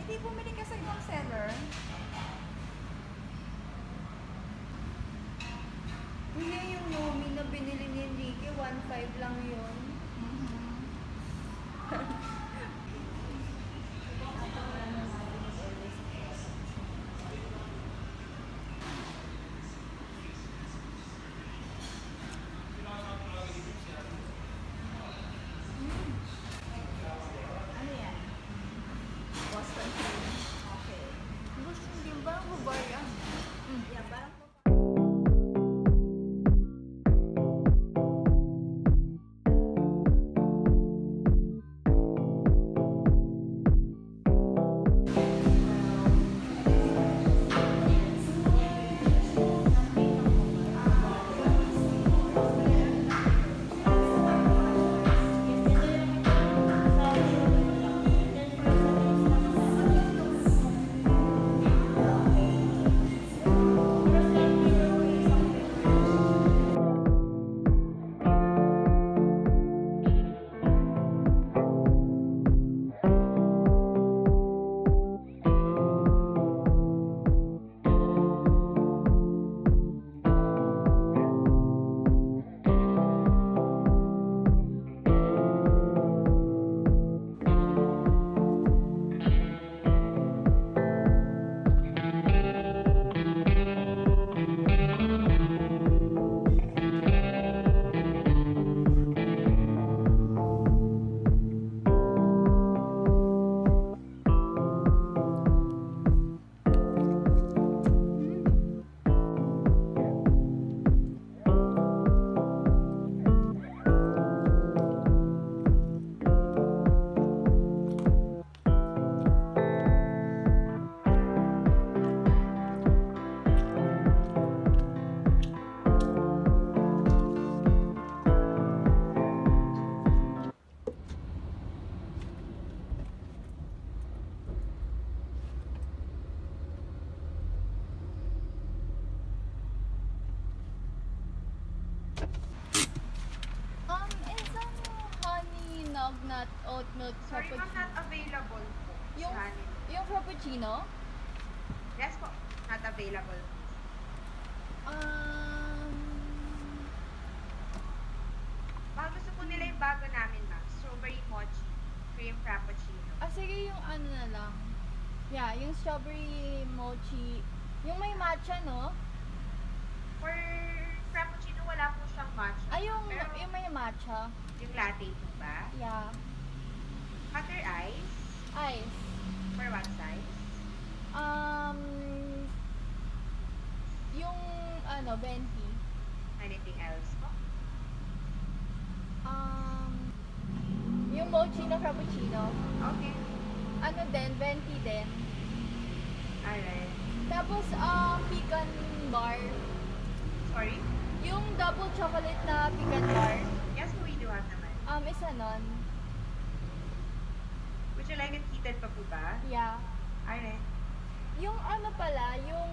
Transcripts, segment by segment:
di bumili ka sa ibang seller. Hindi yung Nomi na binili ni Enrique, 1.5 lang yun. Ano yan? Boston cream. Okay. Boston cream, parang bubar yan. Yeah, parang isang honey nut oat milk Sorry ma'am, not available po. Yung, Sa honey. yung frappuccino? Yes po, not available. Um, Baka gusto po nila yung bago namin ma'am. Strawberry mochi, cream frappuccino. sige yung ano na lang. Yeah, yung strawberry mochi. Yung may matcha, no? For frappuccino, wala po siyang matcha. Pero Yung may matcha. yung latte po ba? Yeah. Cutter ice, Ice. for what size? Yung ano, 20. Anything else po? Yung mochi na frappuccino. Okay. Ano din, 20 din. Alright. Tapos, pecan bar. Sorry? Yung double chocolate na pecan bar. Yes po, we do have naman. Isa nun. Would you like it heated pa po ba? Yeah. Alright. Yung ano pala, yung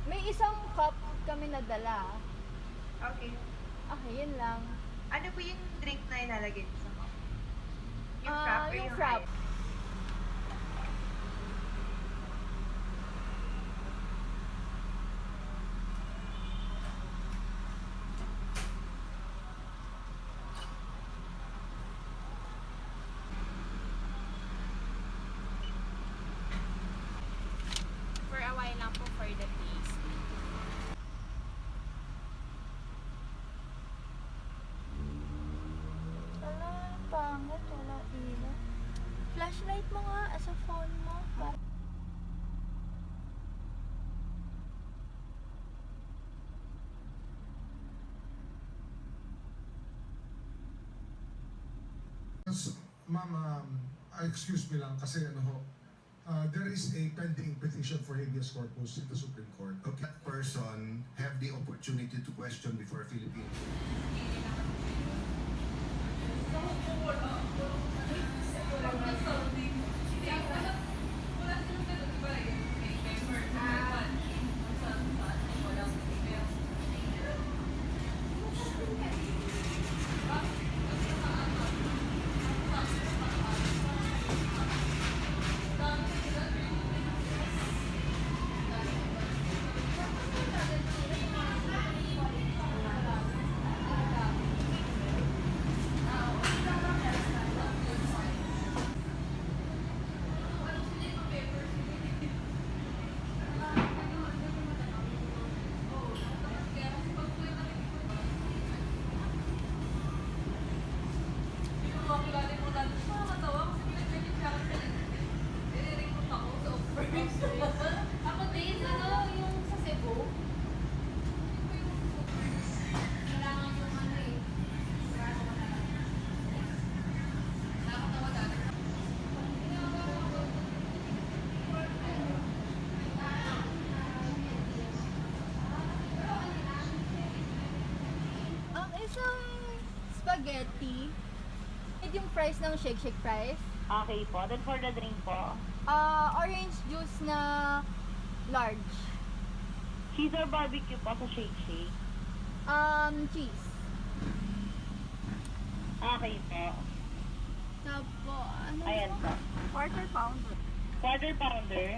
may isang cup kami nadala. Okay. Okay, yun lang. Ano po yung drink na ilalagay niyo sa cup? Yung frap or Yung yung frap. ice? For a while lang po for the taste. Wala, pangit. Wala ilaw. Flashlight mo nga sa phone mo. Ma'am, excuse me lang kasi ano ho, there is a pending petition for habeas corpus in the Supreme Court. Okay, that person have the opportunity to question before Philippine. isang spaghetti. Medium fries ng shake fries. Okay po. Then for the drink po, Orange juice na large. cheese or barbecue po sa shake. Cheese. Okay po. Tapos, ano Ayan ba? po. Quarter pounder. Quarter pounder.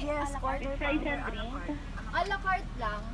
Yes, quarter With fries and drink. A la carte lang.